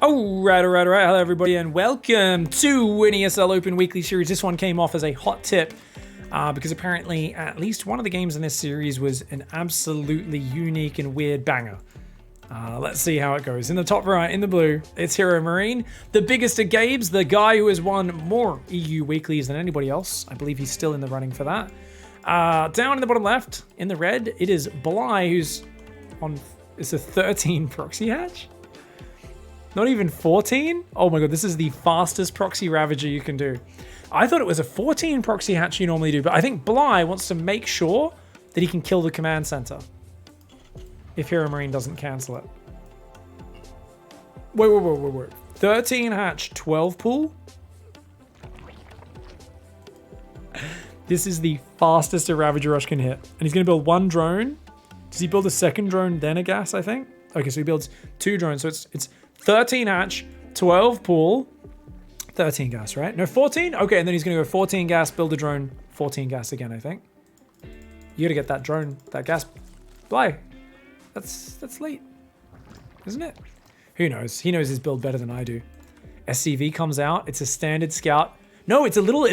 Alright. Hello everybody and welcome to an ESL Open Weekly Series. This one came off as a hot tip because apparently at least one of the games in this series was an absolutely unique and weird banger. Let's see how it goes. In the top right, in the blue, it's HeRoMaRinE, the biggest of Gabes, the guy who has won more EU weeklies than anybody else. I believe he's still in the running for that. Down in the bottom left, in the red, it is Bly, who's on, it's a 13 proxy hatch? Not even 14? Oh my god, this is the fastest proxy Ravager you can do. I thought it was a 14 proxy hatch you normally do, but I think Bly wants to make sure that he can kill the command center if HeRoMaRinE doesn't cancel it. Wait. 13 hatch, 12 pool? This is the fastest a Ravager Rush can hit. And he's going to build one drone. Does he build a second drone, then a gas, I think? Okay, so he builds two drones. So it's 13 hatch, 12 pool, 13 gas, right? No, 14? Okay, and then he's going to go 14 gas, build a drone, 14 gas again, I think. You got to get that drone, that gas. Bly. That's late, isn't it? Who knows? He knows his build better than I do. SCV comes out. It's a standard scout. No, it's a little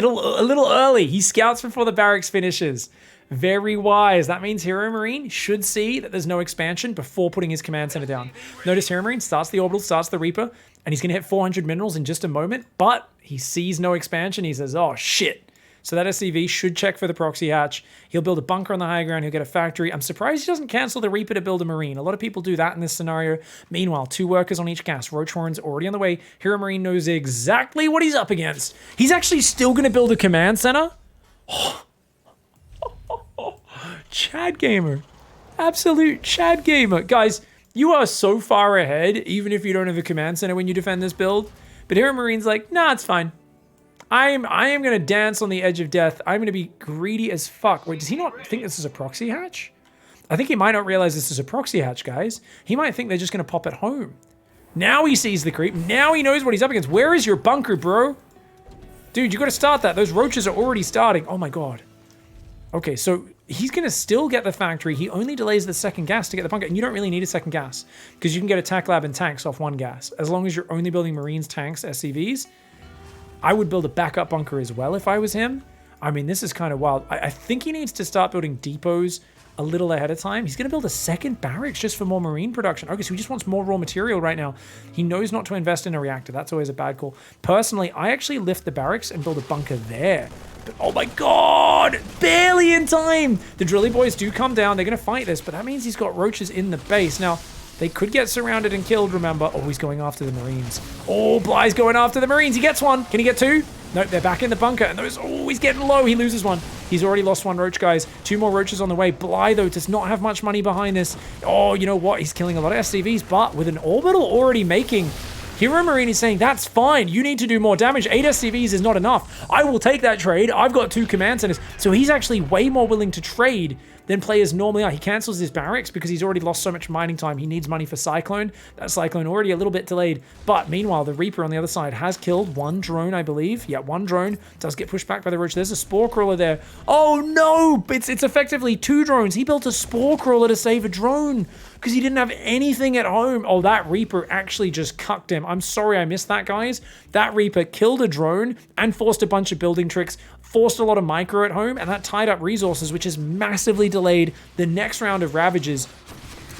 early. He scouts before the barracks finishes. Very wise. That means HeRoMaRinE should see that there's no expansion before putting his command center down. Notice HeRoMaRinE starts the orbital, starts the Reaper, and he's going to hit 400 minerals in just a moment, but he sees no expansion. He says, oh, shit. So that SCV should check for the proxy hatch. He'll build a bunker on the high ground. He'll get a factory. I'm surprised he doesn't cancel the Reaper to build a Marine. A lot of people do that in this scenario. Meanwhile, 2 workers on each gas. Roach Horn's already on the way. HeRoMaRinE knows exactly what he's up against. He's actually still going to build a command center. Chad Gamer. Absolute Chad Gamer. Guys, you are so far ahead, even if you don't have a command center when you defend this build. But HeRoMaRinE's like, nah, it's fine. I am going to dance on the edge of death. I'm going to be greedy as fuck. Wait, does he not think this is a proxy hatch? I think he might not realize this is a proxy hatch, guys. He might think they're just going to pop it home. Now he sees the creep. Now he knows what he's up against. Where is your bunker, bro? Dude, you got to start that. Those roaches are already starting. Oh my god. Okay, so he's going to still get the factory. He only delays the second gas to get the bunker. And you don't really need a second gas because you can get a tac lab and tanks off one gas. As long as you're only building Marines, tanks, SCVs. I would build a backup bunker as well if I was him. I mean, this is kind of wild. I think he needs to start building depots a little ahead of time. He's going to build a second barracks just for more Marine production. Okay, so he just wants more raw material right now. He knows not to invest in a reactor. That's always a bad call. Personally, I actually lift the barracks and build a bunker there. But oh my god, barely in time. The Drilly Boys do come down. They're going to fight this, but that means he's got roaches in the base. Now, they could get surrounded and killed, remember. Oh, he's going after the Marines. Oh, Bly's going after the Marines. He gets one. Can he get 2? Nope, they're back in the bunker. And those, oh, he's getting low. He loses one. He's already lost 1 Roach, guys. 2 more Roaches on the way. Bly, though, does not have much money behind this. Oh, you know what? He's killing a lot of SCVs, but with an orbital already making, HeRoMaRinE is saying, that's fine. You need to do more damage. 8 SCVs is not enough. I will take that trade. I've got 2 command centers. So he's actually way more willing to trade than players normally are. He cancels his barracks because he's already lost so much mining time. He needs money for Cyclone. That Cyclone already a little bit delayed. But meanwhile, the Reaper on the other side has killed 1 drone, I believe. Yeah, 1 drone. Does get pushed back by the Roach. There's a Spore Crawler there. Oh no! It's effectively 2 drones. He built a Spore Crawler to save a drone because he didn't have anything at home. Oh, that Reaper actually just cucked him. I'm sorry I missed that, guys. That Reaper killed a drone and forced a bunch of building tricks, forced a lot of micro at home, and that tied up resources, which has massively delayed the next round of Ravagers.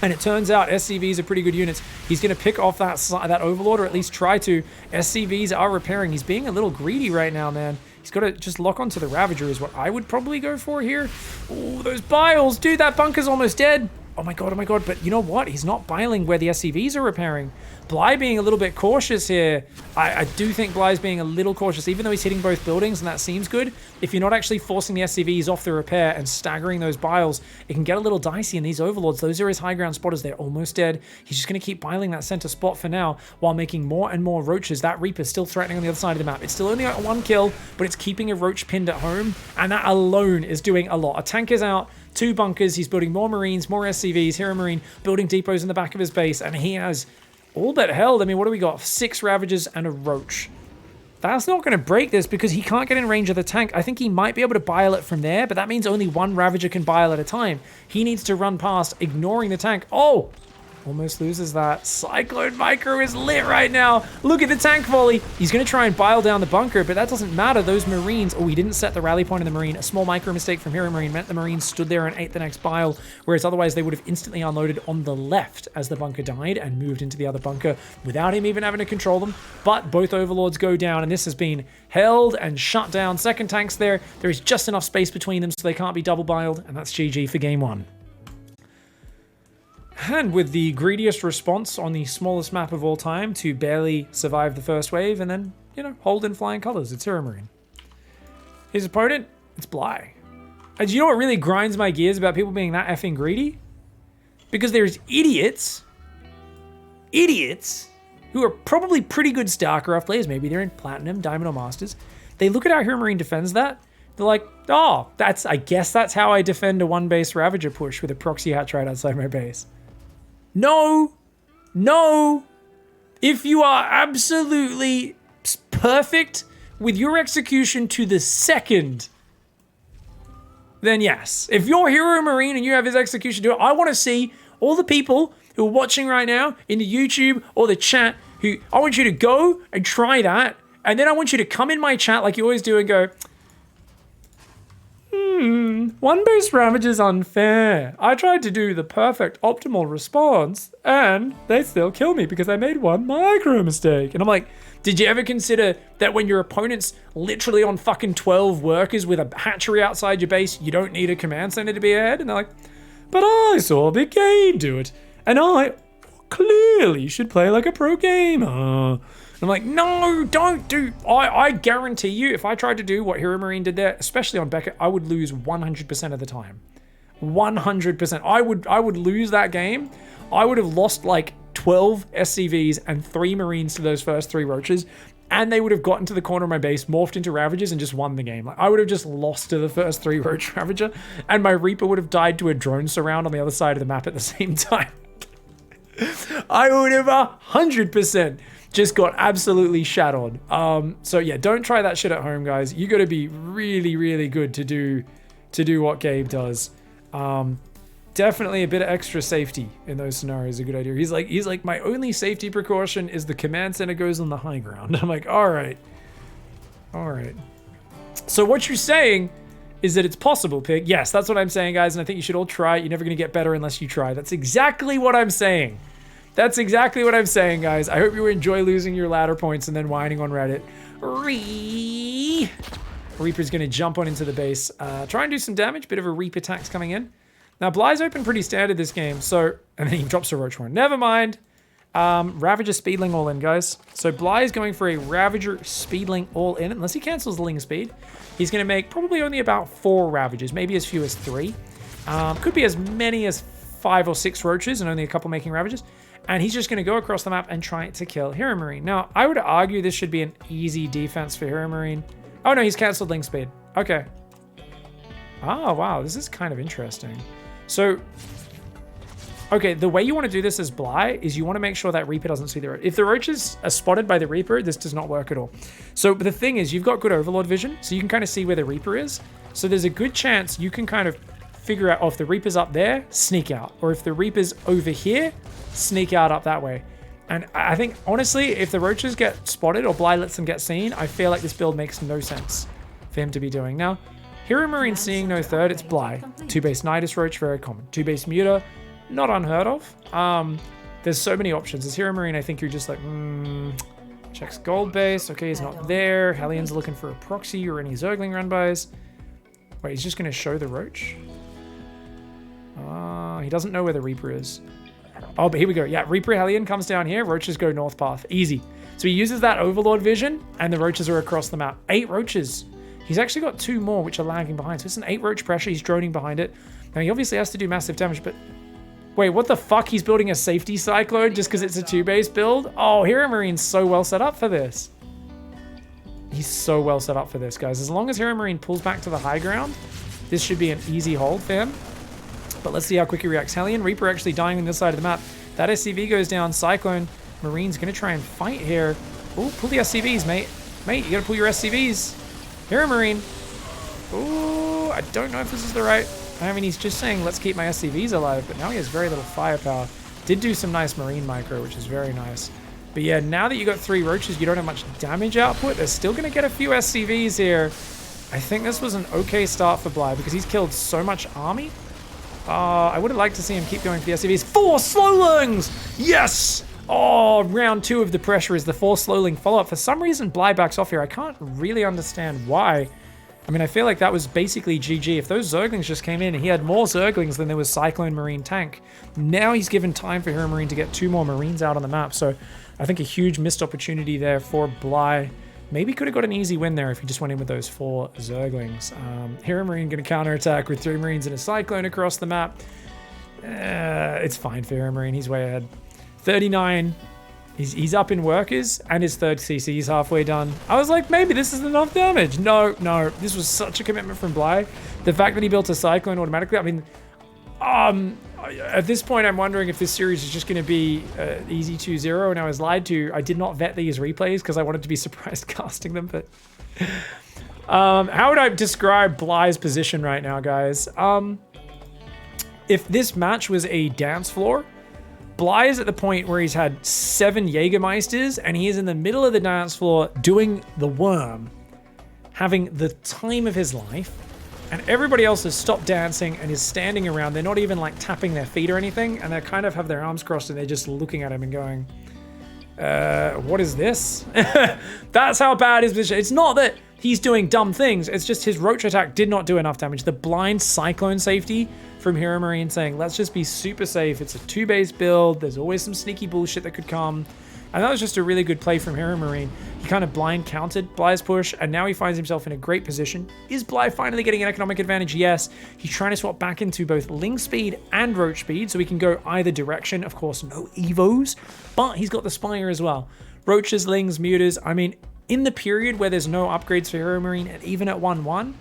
And it turns out SCVs are pretty good units. He's going to pick off that Overlord, or at least try to. SCVs are repairing. He's being a little greedy right now, man. He's got to just lock onto the Ravager is what I would probably go for here. Oh, those biles. Dude, that bunker's almost dead. Oh my god, but you know what? He's not biling where the SCVs are repairing. Bly being a little bit cautious here. I do think Bly's being a little cautious, even though he's hitting both buildings, and that seems good. If you're not actually forcing the SCVs off the repair and staggering those biles, it can get a little dicey, and these Overlords, those are his high ground spotters. They're almost dead. He's just going to keep biling that center spot for now, while making more and more Roaches. That Reaper's still threatening on the other side of the map. It's still only got 1 kill, but it's keeping a Roach pinned at home, and that alone is doing a lot. A tank is out. 2 bunkers. He's building more Marines, more SCVs. HeRoMaRinE building depots in the back of his base, and he has all but held. I mean, what do we got? 6 Ravagers and a Roach. That's not going to break this because he can't get in range of the tank. I think he might be able to bile it from there, but that means only 1 Ravager can bile at a time. He needs to run past, ignoring the tank. Oh! Almost loses that. Cyclone Micro is lit right now. Look at the tank volley. He's going to try and bile down the bunker, but that doesn't matter. Those Marines... Oh, he didn't set the rally point of the Marine. A small micro mistake from HeRoMaRiNE meant the Marines stood there and ate the next bile, whereas otherwise they would have instantly unloaded on the left as the bunker died and moved into the other bunker without him even having to control them. But both Overlords go down, and this has been held and shut down. Second tank's there. There is just enough space between them so they can't be double biled, and that's GG for game one. And with the greediest response on the smallest map of all time to barely survive the first wave and then, you know, hold in flying colors, it's HeRoMaRiNE. His opponent, it's Bly. And you know what really grinds my gears about people being that effing greedy? Because there's idiots who are probably pretty good StarCraft players. Maybe they're in Platinum, Diamond, or Masters. They look at how HeRoMaRiNE defends that. They're like, oh, I guess that's how I defend a one-base Ravager push with a proxy hatch right outside my base. No. If you are absolutely perfect with your execution to the second, then yes. If you're HeRoMaRiNE and you have his execution to it, I want to see all the people who are watching right now in the YouTube or the chat I want you to go and try that. And then I want you to come in my chat like you always do and go, one base Ravage is unfair. I tried to do the perfect optimal response and they still kill me because I made one micro mistake. And I'm like, did you ever consider that when your opponent's literally on fucking 12 workers with a hatchery outside your base, you don't need a command center to be ahead? And they're like, but I saw a big game do it. And I clearly should play like a pro gamer. I'm like, no, don't do... I guarantee you, if I tried to do what HeRoMaRiNE did there, especially on Beckett, I would lose 100% of the time. 100%. I would lose that game. I would have lost like 12 SCVs and 3 Marines to those first 3 Roaches, and they would have gotten to the corner of my base, morphed into Ravagers, and just won the game. Like, I would have just lost to the first 3 Roach Ravager, and my Reaper would have died to a drone surround on the other side of the map at the same time. I would have 100% just got absolutely shattered. So yeah, don't try that shit at home, guys. You got to be really, really good to do what Gabe does. Definitely a bit of extra safety in those scenarios is a good idea. He's like, my only safety precaution is the command center goes on the high ground. I'm like, all right. So what you're saying is that it's possible, Pig. Yes, that's what I'm saying, guys. And I think you should all try it. You're never going to get better unless you try. That's exactly what I'm saying. That's exactly what I'm saying, guys. I hope you enjoy losing your ladder points and then whining on Reddit. Reaper's going to jump on into the base. Try and do some damage. Bit of a Reaper attacks coming in. Now, Bly's open pretty standard this game. So, and then he drops a Roach Horn. Never mind. Ravager Speedling all in, guys. So Bly's going for a Ravager Speedling all in. Unless he cancels the Ling Speed. He's going to make probably only about 4 Ravagers. Maybe as few as 3. Could be as many as 5 or 6 Roaches and only a couple making Ravagers. And he's just going to go across the map and try to kill HeRoMaRiNE. Now, I would argue this should be an easy defense for HeRoMaRiNE. Oh, no, he's canceled Ling Speed. Okay. Oh, wow. This is kind of interesting. So, okay, the way you want to do this as Bly is you want to make sure that Reaper doesn't see the Roach. If the Roaches are spotted by the Reaper, this does not work at all. So, the thing is, you've got good Overlord vision, so you can kind of see where the Reaper is. So, there's a good chance you can kind of figure out, oh, if the Reaper's up there, sneak out. Or if the Reaper's over here, sneak out up that way. And I think, honestly, if the Roaches get spotted or Bly lets them get seen, I feel like this build makes no sense for him to be doing. Now, HeRoMaRiNE seeing no third, it's Bly. 2-base Nidus Roach, very common. 2-base Muta, not unheard of. There's so many options. As HeRoMaRiNE, I think you're just like, checks gold base. Okay, he's not there. Hellions looking for a proxy or any Zergling run bys. Wait, he's just going to show the Roach? He doesn't know where the Reaper is. Oh, but here we go. Yeah, Reaper Hellion comes down here. Roaches go north path. Easy. So he uses that Overlord vision, and the Roaches are across the map. 8 Roaches. He's actually got 2 more, which are lagging behind. So it's an 8 Roach pressure. He's droning behind it. Now, he obviously has to do massive damage, but... Wait, what the fuck? He's building a safety Cyclone just because it's a 2-base build? Oh, HeRoMaRiNE's so well set up for this. He's so well set up for this, guys. As long as HeRoMaRiNE pulls back to the high ground, this should be an easy hold for him. But let's see how quick he reacts. Hellion, Reaper actually dying on this side of the map. That SCV goes down. Cyclone, Marine's going to try and fight here. Oh, pull the SCVs, mate. Mate, you got to pull your SCVs. HeRoMaRiNE. Oh, I don't know if this is the right... I mean, he's just saying, let's keep my SCVs alive, but now he has very little firepower. Did do some nice Marine micro, which is very nice. But yeah, now that you got 3 Roaches, you don't have much damage output. They're still going to get a few SCVs here. I think this was an okay start for Bly because he's killed so much army. I would have liked to see him keep going for the SCVs. 4 Slowlings! Yes! Oh, round 2 of the pressure is the 4 Slowling follow-up. For some reason, Bly backs off here. I can't really understand why. I mean, I feel like that was basically GG. If those Zerglings just came in, he had more Zerglings than there was Cyclone Marine tank. Now he's given time for HeRoMaRinE to get 2 more Marines out on the map. So I think a huge missed opportunity there for Bly. Maybe could have got an easy win there if he just went in with those 4 Zerglings. HeRoMaRinE going to counterattack with 3 Marines and a Cyclone across the map. It's fine for HeRoMaRinE. He's way ahead. 39. He's up in workers and his 3rd CC. He's halfway done. I was like, maybe this is enough damage. No. This was such a commitment from Bly. The fact that he built a Cyclone automatically. I mean, at this point, I'm wondering if this series is just going to be easy 2-0. And I was lied to. I did not vet these replays because I wanted to be surprised casting them. But how would I describe Bly's position right now, guys? If this match was a dance floor, Bly is at the point where he's had 7 Jägermeisters and he is in the middle of the dance floor doing the worm, having the time of his life, and everybody else has stopped dancing and is standing around. They're not even like tapping their feet or anything, and they kind of have their arms crossed and they're just looking at him and going, what is this? That's how bad his position. It's not that he's doing dumb things, it's just his Roach attack did not do enough damage. The blind Cyclone safety from HeRoMaRinE saying, let's just be super safe. It's a 2-base build. There's always some sneaky bullshit that could come. And that was just a really good play from HeRoMaRinE. He kind of blind countered Bly's push, and now he finds himself in a great position. Is Bly finally getting an economic advantage? Yes. He's trying to swap back into both Ling speed and Roach speed, so he can go either direction. Of course, no Evos, but he's got the Spire as well. Roaches, Lings, Muters. I mean, in the period where there's no upgrades for HeRoMaRinE, and even at 1-1,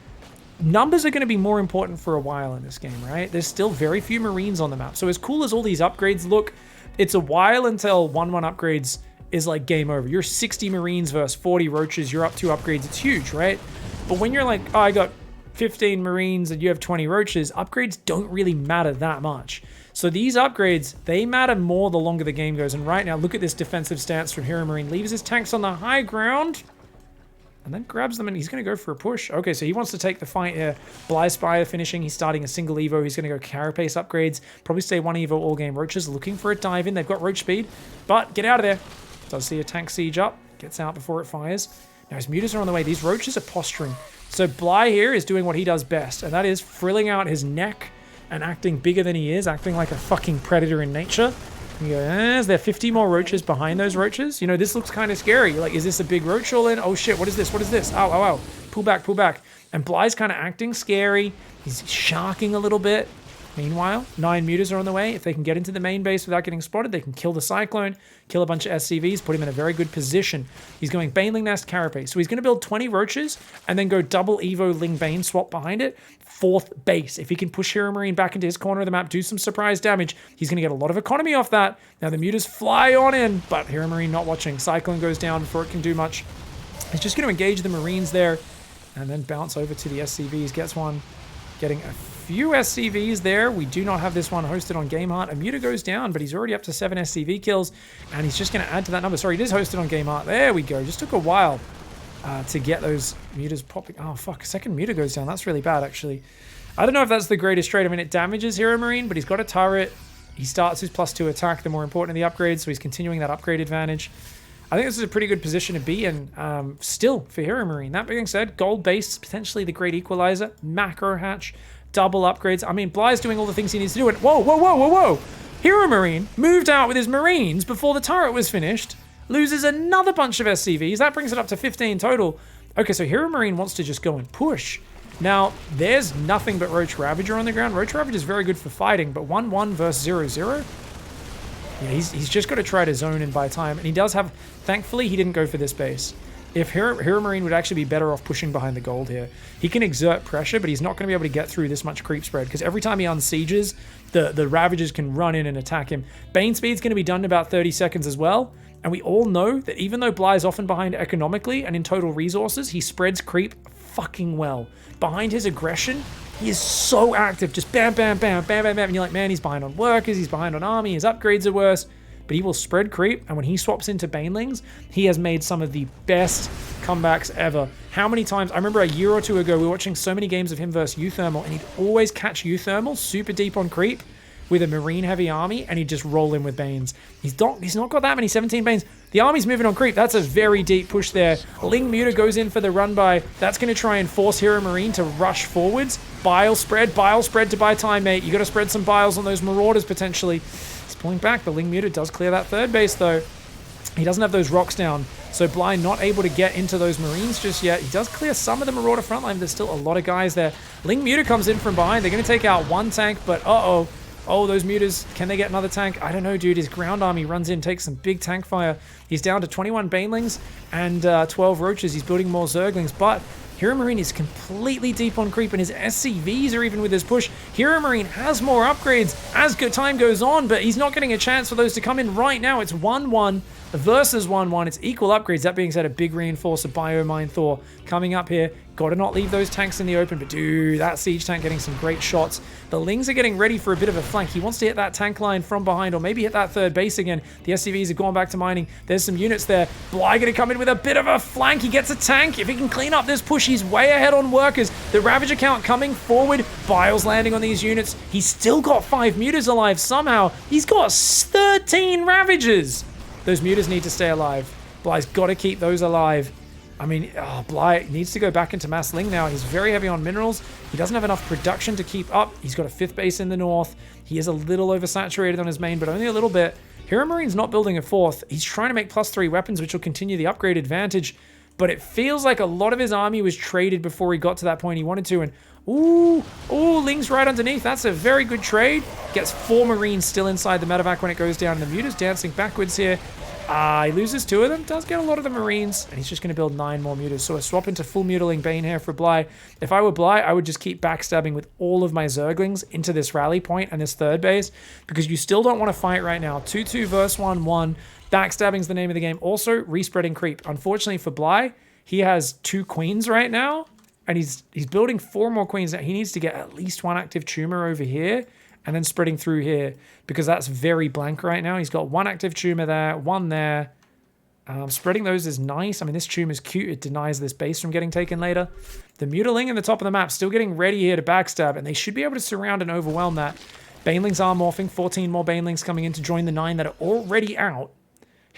numbers are going to be more important for a while in this game, right? There's still very few Marines on the map. So as cool as all these upgrades look, it's a while until 1-1 upgrades is like game over. You're 60 Marines versus 40 Roaches. You're up 2 upgrades. It's huge, right? But when you're like, oh, I got 15 Marines and you have 20 Roaches, upgrades don't really matter that much. So these upgrades, they matter more the longer the game goes. And right now, look at this defensive stance from HeRoMaRinE. Leaves his tanks on the high ground and then grabs them, and he's going to go for a push. Okay, so he wants to take the fight here. Bly Spire finishing. He's starting a single Evo. He's going to go Carapace upgrades. Probably stay 1 Evo all game. Roaches looking for a dive in. They've got Roach speed, but get out of there. Does see a tank siege up. Gets out before it fires. Now his Muters are on the way. These Roaches are posturing. So Bly here is doing what he does best, and that is frilling out his neck and acting bigger than he is, acting like a fucking predator in nature. You go, is there 50 more Roaches behind those Roaches? You know, this looks kind of scary. Like, is this a big Roach all in? Oh shit, what is this? What is this? Ow, ow, ow. Pull back, pull back. And Bly's kind of acting scary. He's sharking a little bit. Meanwhile, 9 Muters are on the way. If they can get into the main base without getting spotted, they can kill the Cyclone, kill a bunch of SCVs, put him in a very good position. He's going Baneling Nest, Carapace. So he's going to build 20 Roaches and then go double Evo Ling Bane swap behind it. 4th base. If he can push HeRoMaRinE back into his corner of the map, do some surprise damage, he's going to get a lot of economy off that. Now the Muters fly on in, but HeRoMaRinE not watching. Cyclone goes down before it can do much. He's just going to engage the Marines there and then bounce over to the SCVs. Gets one. Getting a few SCVs there. We do not have this one hosted on GameHeart. A Muter goes down, but he's already up to 7 SCV kills, and he's just going to add to that number. Sorry, it is hosted on GameHeart. There we go. Just took a while to get those Muters popping. Oh, fuck. A second Muter goes down. That's really bad, actually. I don't know if that's the greatest trade. I mean, it damages HeRoMaRinE, but he's got a turret. He starts his +2 attack, the more important of the upgrades, so he's continuing that upgrade advantage. I think this is a pretty good position to be in still for HeRoMaRinE. That being said, gold base, potentially the great equalizer, macro hatch, double upgrades. I mean, Bly's doing all the things he needs to do. And whoa, whoa, whoa, whoa, whoa. HeRoMaRinE moved out with his Marines before the turret was finished, loses another bunch of SCVs. That brings it up to 15 total. Okay, so HeRoMaRinE wants to just go and push. Now, there's nothing but Roach Ravager on the ground. Roach Ravager is very good for fighting, but 1-1 versus 0-0? Yeah, he's just got to try to zone and buy time. And he does have... Thankfully, he didn't go for this base. If HeRoMaRinE would actually be better off pushing behind the gold here. He can exert pressure, but he's not going to be able to get through this much creep spread, because every time he unsieges, the Ravagers can run in and attack him. Bane speed's going to be done in about 30 seconds as well. And we all know that even though Bly's often behind economically and in total resources, he spreads creep fucking well. Behind his aggression, He is so active, just bam, bam, bam, bam, bam, bam. And you're like, man, he's behind on workers, he's behind on army, his upgrades are worse. But he will spread creep, and when he swaps into banelings, he has made some of the best comebacks ever. How many times, I remember a year or two ago, we were watching so many games of him versus Euthermal, and he'd always catch Euthermal super deep on creep with a marine heavy army, and he'd just roll in with Banes. He's not got that many 17 Banes. The army's moving on creep. That's a very deep push there. Ling Muta goes in for the run by. That's going to try and force HeRoMaRinE to rush forwards. Bile spread to buy time, mate. You got to spread some biles on those Marauders potentially. He's pulling back. The Ling Muta does clear that third base though. He doesn't have those rocks down, so Bly not able to get into those Marines just yet. He does clear some of the Marauder front line. There's still a lot of guys there. Ling Muta comes in from behind. They're going to take out one tank, but oh, those Mutas, can they get another tank? I don't know, dude. His ground army runs in, takes some big tank fire. He's down to 21 Banelings and 12 Roaches. He's building more Zerglings, but HeRoMaRinE is completely deep on creep, and his SCVs are even with his push. HeRoMaRinE has more upgrades as time goes on, but he's not getting a chance for those to come in right now. It's 1-1 versus 1-1. It's equal upgrades. That being said, a big reinforcer, Biomine Thor, coming up here. Got to not leave those tanks in the open, but dude, that siege tank getting some great shots. The Lings are getting ready for a bit of a flank. He wants to hit that tank line from behind, or maybe hit that third base again. The SCVs are going back to mining. There's some units there. Bly going to come in with a bit of a flank. He gets a tank. If he can clean up this push, he's way ahead on workers. The Ravager count coming forward. Biles landing on these units. He's still got 5 Mutas alive somehow. He's got 13 Ravagers. Those Mutas need to stay alive. Bly's got to keep those alive. I mean, Bly needs to go back into mass Ling now. He's very heavy on minerals. He doesn't have enough production to keep up. He's got a 5th base in the north. He is a little oversaturated on his main, but only a little bit. HeRoMaRiNE's not building a 4th. He's trying to make +3 weapons, which will continue the upgrade advantage. But it feels like a lot of his army was traded before he got to that point he wanted to. And ooh, Ling's right underneath. That's a very good trade. Gets 4 Marines still inside the medevac when it goes down. And the Muta's dancing backwards here. He loses 2 of them, does get a lot of the Marines, and he's just going to build 9 more Mutas. So a swap into full Mutaling Bane here for Bly. If I were Bly, I would just keep backstabbing with all of my Zerglings into this rally point and this third base, because you still don't want to fight right now. 2-2 versus 1-1. Backstabbing's the name of the game. Also, respreading creep. Unfortunately for Bly, he has 2 queens right now, and he's building 4 more queens. Now he needs to get at least 1 active tumor over here, and then spreading through here, because that's very blank right now. He's got 1 active tumor there, 1 there. Spreading those is nice. I mean, this tumor's cute. It denies this base from getting taken later. The Mutaling in the top of the map still getting ready here to backstab, and they should be able to surround and overwhelm that. Banelings are morphing. 14 more Banelings coming in to join the 9 that are already out.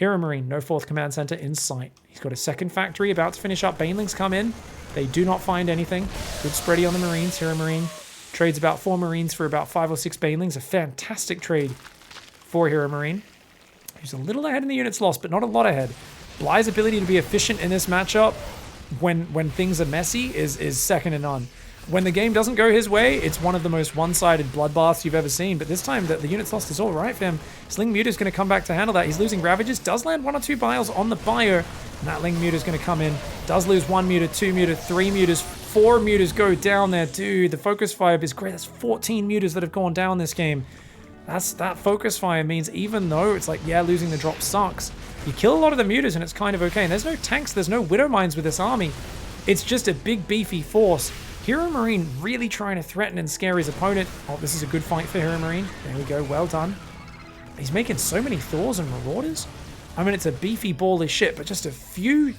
HeRoMaRiNE, no 4th command center in sight. He's got a 2nd factory about to finish up. Banelings come in. They do not find anything. Good spready on the Marines. HeRoMaRiNE trades about 4 Marines for about 5 or 6 Banelings. A fantastic trade for HeRoMaRiNE. He's a little ahead in the units lost, but not a lot ahead. Bly's ability to be efficient in this matchup when things are messy is second to none. When the game doesn't go his way, it's one of the most one-sided bloodbaths you've ever seen. But this time, the units lost is all right for him. Ling Muta's going to come back to handle that. He's losing Ravagers. Does land 1 or 2 biles on the bio. And that Ling Muta's going to come in. Does lose 1 Muta, 2 Muta, 3 Mutas, 4 Mutas go down there. Dude, the focus fire is great. That's 14 Mutas that have gone down this game. That focus fire means even though it's like, yeah, losing the drop sucks, you kill a lot of the Mutas and it's kind of okay. And there's no tanks, there's no Widow Mines with this army. It's just a big beefy force. HeRoMaRiNE really trying to threaten and scare his opponent. Oh, this is a good fight for HeRoMaRiNE. There we go, well done. He's making so many Thors and Marauders. I mean, it's a beefy ball of shit, but just a few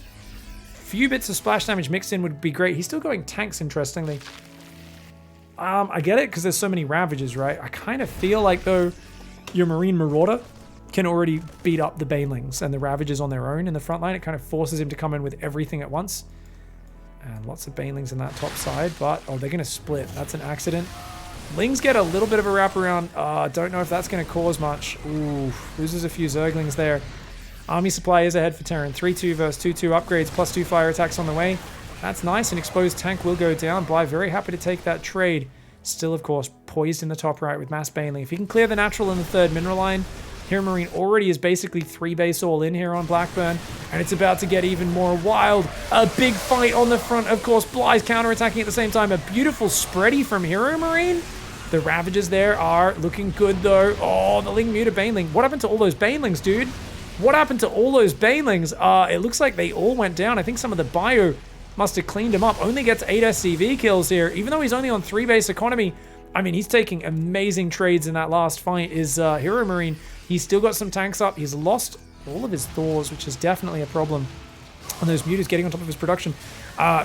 bits of splash damage mixed in would be great. He's still going tanks, interestingly. I get it, because there's so many Ravagers, right? I kind of feel like, though, your Marine Marauder can already beat up the Banelings and the Ravagers on their own in the front line. It kind of forces him to come in with everything at once. And lots of Banelings in that top side, but, oh, they're going to split. That's an accident. Lings get a little bit of a wraparound. Don't know if that's going to cause much. Ooh, loses a few Zerglings there. Army supply is ahead for Terran. 3-2 versus 2-2 upgrades, +2 fire attacks on the way. That's nice. An exposed tank will go down. Bly very happy to take that trade. Still, of course, poised in the top right with mass Baneling. If he can clear the natural in the 3rd mineral line, HeRoMaRiNE already is basically 3 base all in here on Blackburn, and it's about to get even more wild. A big fight on the front, of course. Bly's counterattacking at the same time. A beautiful spready from HeRoMaRiNE. The Ravagers there are looking good, though. Oh, the Ling Muta Baneling. What happened to all those Banelings, dude? What happened to all those Banelings? It looks like they all went down. I think some of the bio must have cleaned him up. Only gets 8 SCV kills here, even though he's only on 3 base economy. I mean, he's taking amazing trades in that last fight. Is HeRoMaRiNE. He's still got some tanks up. He's lost all of his Thors, which is definitely a problem. And those mutas getting on top of his production.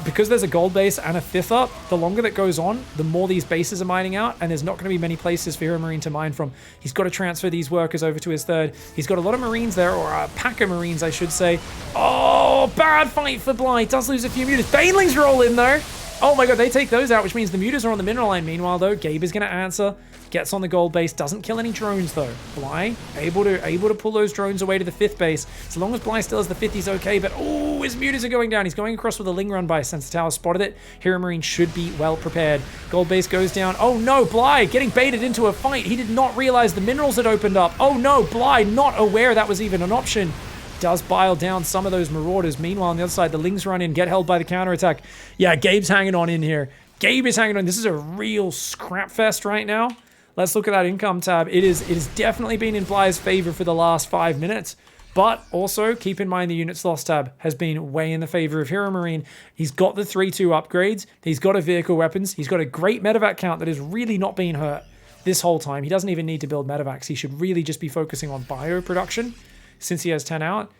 Because there's a gold base and a 5th up, the longer that goes on, the more these bases are mining out, and there's not going to be many places for HeRoMaRiNE to mine from. He's got to transfer these workers over to his 3rd. He's got a lot of Marines there, or a pack of Marines, I should say. Oh, bad fight for Bly. Does lose a few mutas. Banelings roll in, though. Oh my god, they take those out, which means the mutas are on the mineral line. Meanwhile, though, Gabe is going to answer. Gets on the gold base, doesn't kill any drones though. Bly able to pull those drones away to the 5th base. As long as Bly still has the 5th, he's okay. But oh, his mutas are going down. He's going across with a Ling run by Sensor Tower. Spotted it. HeRoMaRiNE should be well prepared. Gold base goes down. Oh no, Bly getting baited into a fight. He did not realize the minerals had opened up. Oh no, Bly not aware that was even an option. Does bile down some of those marauders. Meanwhile, on the other side, the Lings run in, get held by the counterattack. Yeah, Gabe's hanging on in here. Gabe is hanging on. This is a real scrap fest right now. Let's look at that income tab. It is definitely been in Bly's favor for the last 5 minutes. But also, keep in mind the units lost tab has been way in the favor of HeRoMaRiNE. He's got the 3-2 upgrades. He's got a vehicle weapons. He's got a great medevac count that has really not been hurt this whole time. He doesn't even need to build medevacs. He should really just be focusing on bio production since he has 10 out.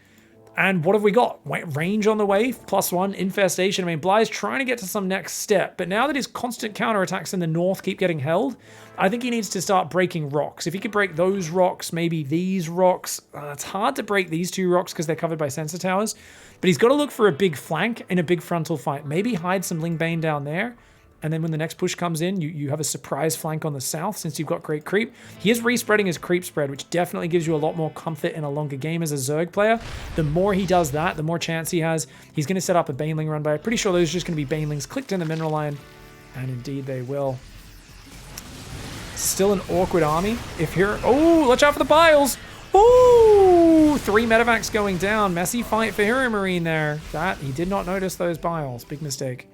And what have we got? Range on the way, +1, infestation. I mean, Bly's trying to get to some next step, but now that his constant counterattacks in the north keep getting held, I think he needs to start breaking rocks. If he could break those rocks, maybe these rocks. It's hard to break these 2 rocks because they're covered by sensor towers, but he's got to look for a big flank in a big frontal fight. Maybe hide some Ling Bane down there. And then when the next push comes in, you have a surprise flank on the south since you've got great creep. He is respreading his creep spread, which definitely gives you a lot more comfort in a longer game as a Zerg player. The more he does that, the more chance he has. He's going to set up a Baneling run by. I'm pretty sure those are just going to be Banelings clicked in the mineral line. And indeed they will. Still an awkward army. If here... Oh, watch out for the biles. Ooh, 3 medevacs going down. Messy fight for HeRoMaRiNE there. He did not notice those biles. Big mistake.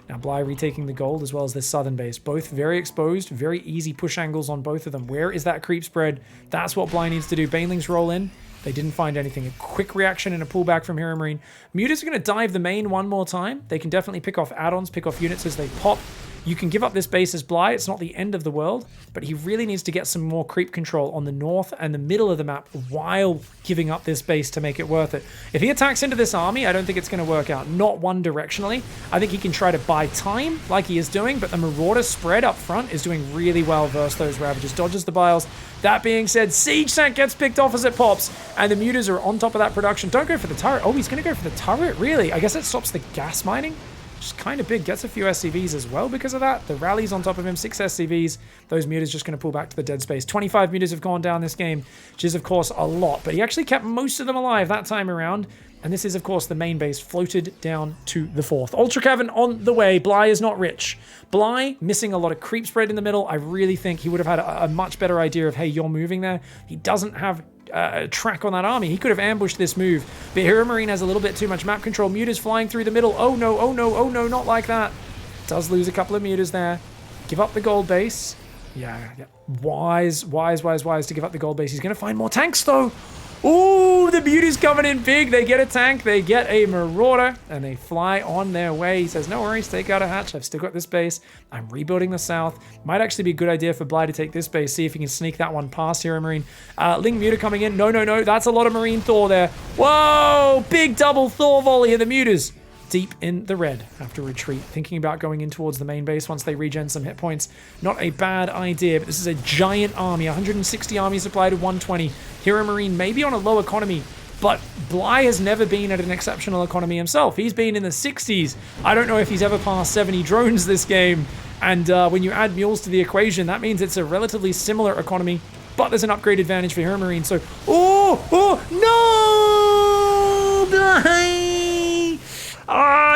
Now Bly retaking the gold as well as this southern base. Both very exposed, very easy push angles on both of them. Where is that creep spread? That's what Bly needs to do. Banelings roll in. They didn't find anything. A quick reaction and a pullback from HeRoMaRiNE. Mutas are going to dive the main one more time. They can definitely pick off add-ons, pick off units as they pop. You can give up this base as Bly. It's not the end of the world, but he really needs to get some more creep control on the north and the middle of the map while giving up this base to make it worth it. If he attacks into this army, I don't think it's going to work out. Not one directionally. I think he can try to buy time like he is doing, but the Marauder spread up front is doing really well versus those Ravagers. Dodges the biles. That being said, Siege Sank gets picked off as it pops, and the mutas are on top of that production. Don't go for the turret. Oh, he's going to go for the turret? Really? I guess it stops the gas mining? Just kind of big. Gets a few SCVs as well because of that. The rallies on top of him, 6 SCVs. Those mutas just going to pull back to the dead space. 25 mutas have gone down this game, which is, of course, a lot. But he actually kept most of them alive that time around. And this is, of course, the main base floated down to the 4th. Ultra Cavern on the way. Bly is not rich. Bly missing a lot of creep spread in the middle. I really think he would have had a much better idea of, hey, you're moving there. He doesn't have track on that army. He could have ambushed this move, but HeRoMaRiNE has a little bit too much map control. Mutas flying through the middle. Oh no, oh no, oh no, not like that. Does lose a couple of mutas there. Give up the gold base. Yeah. Wise to give up the gold base. He's going to find more tanks though. Ooh, the mutas coming in big. They get a tank, they get a Marauder, and they fly on their way. He says, no worries, take out a hatch. I've still got this base. I'm rebuilding the south. Might actually be a good idea for Bly to take this base, see if he can sneak that one past HeRoMaRiNE. Ling Muta coming in. No. That's a lot of Marine Thor there. Whoa, big double Thor volley of the mutas. Deep in the red after retreat, thinking about going in towards the main base once they regen some hit points. Not a bad idea, but this is a giant army. 160 army supply to 120. HeRoMaRiNE may be on a low economy, but Bly has never been at an exceptional economy himself. He's been in the 60s. I don't know if he's ever passed 70 drones this game. And when you add mules to the equation, that means it's a relatively similar economy, but there's an upgrade advantage for HeRoMaRiNE. So, no! Bly!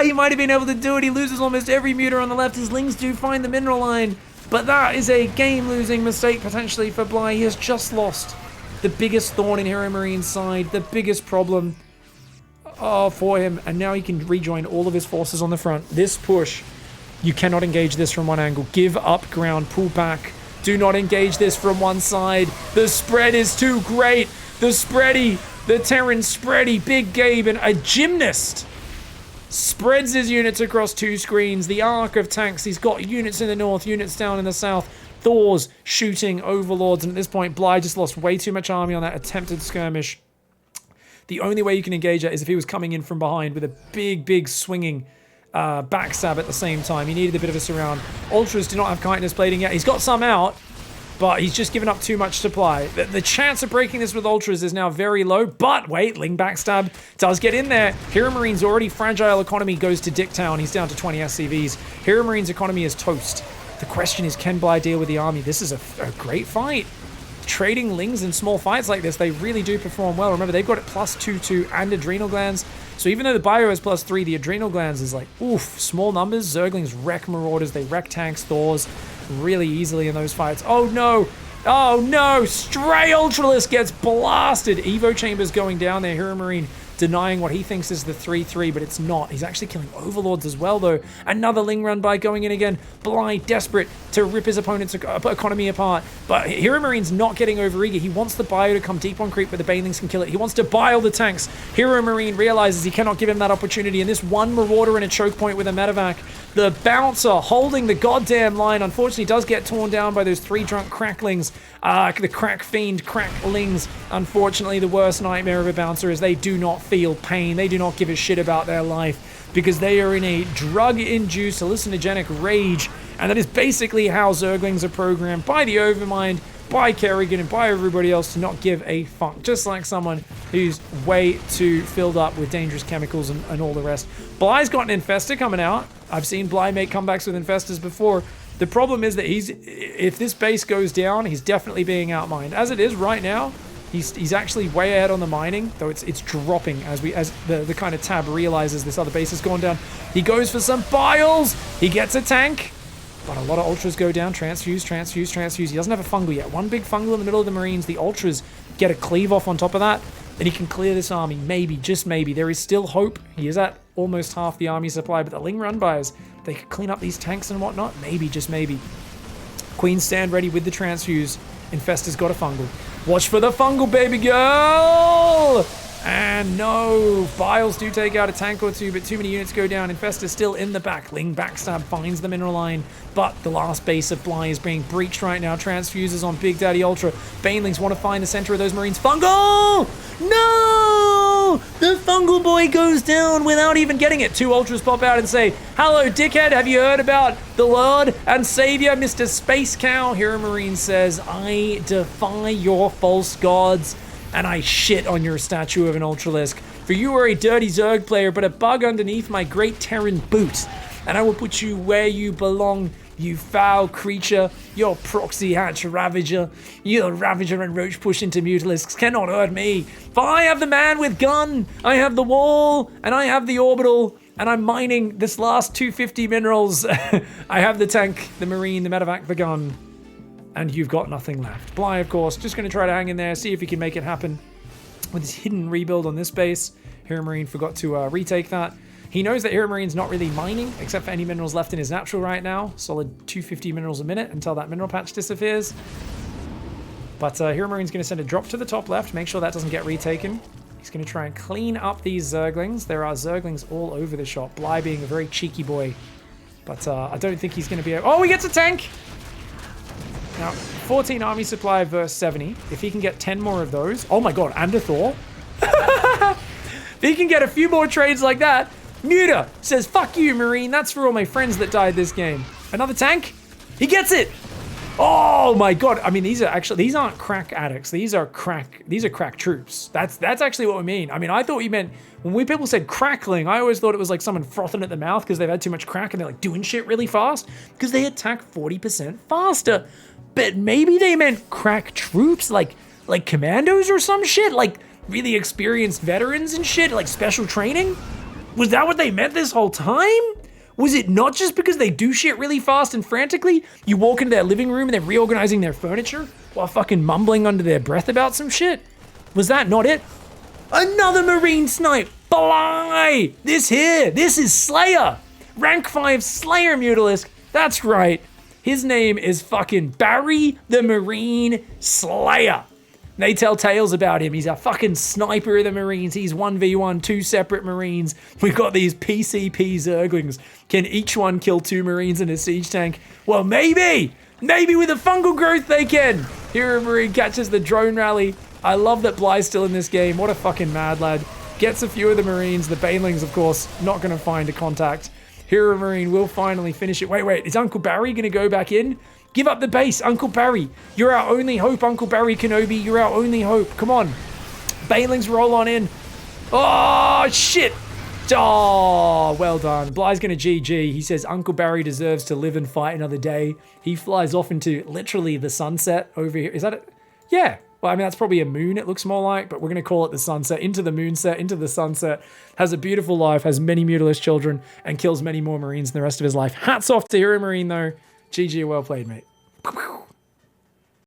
He might have been able to do it. He loses almost every muta on the left. His Lings do find the mineral line, but that is a game-losing mistake potentially for Bly. He has just lost the biggest thorn in HeRoMaRiNE's side, the biggest problem for him, and now he can rejoin all of his forces on the front. This push, you cannot engage this from one angle. Give up ground, pull back. Do not engage this from one side. The spread is too great. The Terran spready, Big Gabe, and a gymnast spreads his units across 2 screens. The arc of tanks. He's got units in the north, units down in the south. Thor's shooting overlords, and at this point, Bly just lost way too much army on that attempted skirmish. The only way you can engage that is if he was coming in from behind with a big swinging backstab at the same time. He needed a bit of a surround. Ultras do not have chitinous plating yet. He's got some out, but he's just given up too much supply. The chance of breaking this with Ultras is now very low, but wait, Ling backstab does get in there. HeRoMaRiNE's already fragile economy goes to Dicktown. He's down to 20 SCVs. HeRoMaRiNE's economy is toast. The question is, can Bly deal with the army? This is a great fight. Trading Lings in small fights like this, they really do perform well. Remember, they've got it +2/2 and adrenal glands. So even though the bio is +3, the adrenal glands is like, oof, small numbers. Zerglings wreck Marauders, they wreck tanks, Thors really easily in those fights. Oh no! Oh no! Stray Ultralisk gets blasted! Evo Chambers going down there. HeRoMaRiNE denying what he thinks is the 3-3, but it's not. He's actually killing Overlords as well, though. Another Ling run by going in again. Bly, desperate to rip his opponent's economy apart. But HeRoMaRiNE's not getting overeager. He wants the bio to come deep on creep, but the Banelings can kill it. He wants to buy all the tanks. HeRoMaRiNE realizes he cannot give him that opportunity, and this one Marauder in a choke point with a medevac. The Bouncer holding the goddamn line, unfortunately, does get torn down by those 3 drunk cracklings. The crack fiend, cracklings. Unfortunately, the worst nightmare of a Bouncer is they do not feel pain. They do not give a shit about their life because they are in a drug-induced hallucinogenic rage. And that is basically how Zerglings are programmed by the Overmind, by Kerrigan, and by everybody else to not give a fuck. Just like someone who's way too filled up with dangerous chemicals and all the rest. Bly's got an Infestor coming out. I've seen Bly make comebacks with Infestors before. The problem is that if this base goes down, he's definitely being outmined. As it is right now, he's actually way ahead on the mining, though it's dropping as the kind of tab realizes this other base has gone down. He goes for some biles. He gets a tank. But a lot of Ultras go down. Transfuse. He doesn't have a fungal yet. One big fungal in the middle of the Marines. The Ultras get a cleave off on top of that. And he can clear this army. Maybe, just maybe. There is still hope. He is at almost half the army supply. But the Ling run bys, they could clean up these tanks and whatnot. Maybe, just maybe. Queen stand ready with the transfuse. Infestor's got a fungal. Watch for the fungal, baby girl! And no, Biles do take out a tank or two, but too many units go down. Infestor still in the back. Ling backstab finds the mineral line, but the last base of Bly is being breached right now. Transfuses on Big Daddy Ultra. Banelings want to find the center of those Marines. Fungal! No! The fungal boy goes down without even getting it. 2 Ultras pop out and say, hello, dickhead, have you heard about the Lord and Savior, Mr. Space Cow? HeRoMaRiNE says, I defy your false gods. And I shit on your statue of an Ultralisk. For you are a dirty Zerg player, but a bug underneath my great Terran boot. And I will put you where you belong, you foul creature. Your proxy hatch Ravager. Your Ravager and Roach push into Mutalisks cannot hurt me. For I have the man with gun, I have the wall, and I have the orbital. And I'm mining this last 250 minerals. I have the tank, the Marine, the medevac, the gun. And you've got nothing left. Bly, of course, just going to try to hang in there, see if he can make it happen with his hidden rebuild on this base. HeRoMaRiNE forgot to retake that. He knows that HeRoMaRiNE's not really mining, except for any minerals left in his natural right now. Solid 250 minerals a minute until that mineral patch disappears. But HeRoMaRiNE's going to send a drop to the top left, make sure that doesn't get retaken. He's going to try and clean up these Zerglings. There are Zerglings all over the shop. Bly being a very cheeky boy. But I don't think he's going to be able... Oh, he gets a tank! Now, 14 army supply versus 70. If he can get 10 more of those... Oh my god, and a Thor. If he can get a few more trades like that... Muta says, fuck you, Marine. That's for all my friends that died this game. Another tank? He gets it! Oh my god. I mean, these aren't crack addicts. These are crack troops. That's actually what we mean. I mean, I thought you meant... When people said crackling, I always thought it was like someone frothing at the mouth because they've had too much crack and they're like doing shit really fast. Because they attack 40% faster. But maybe they meant crack troops, like commandos or some shit, like really experienced veterans and shit, like special training? Was that what they meant this whole time? Was it not just because they do shit really fast and frantically? You walk into their living room and they're reorganizing their furniture while fucking mumbling under their breath about some shit? Was that not it? Another Marine snipe! Bly! This is Slayer! Rank 5 Slayer Mutalisk, that's right. His name is fucking Barry the Marine Slayer. They tell tales about him. He's a fucking sniper of the Marines. He's 1v1, 2 separate Marines. We've got these PCP Zerglings. Can each one kill 2 Marines in a siege tank? Well, maybe! Maybe with a fungal growth they can! HeRoMaRinE catches the drone rally. I love that Bly's still in this game. What a fucking mad lad. Gets a few of the Marines. The Banelings, of course, not going to find a contact. HeRoMaRinE will finally finish it. Wait. Is Uncle Barry going to go back in? Give up the base, Uncle Barry. You're our only hope, Uncle Barry Kenobi. You're our only hope. Come on. Banelings roll on in. Oh, shit. Oh, well done. Bly's going to GG. He says Uncle Barry deserves to live and fight another day. He flies off into literally the sunset over here. Is that it? Yeah. Well, I mean, that's probably a moon, it looks more like, but we're going to call it the sunset. Into the moonset, into the sunset. Has a beautiful life, has many mutalised children, and kills many more Marines in the rest of his life. Hats off to HeRoMaRinE, though. GG, well played, mate.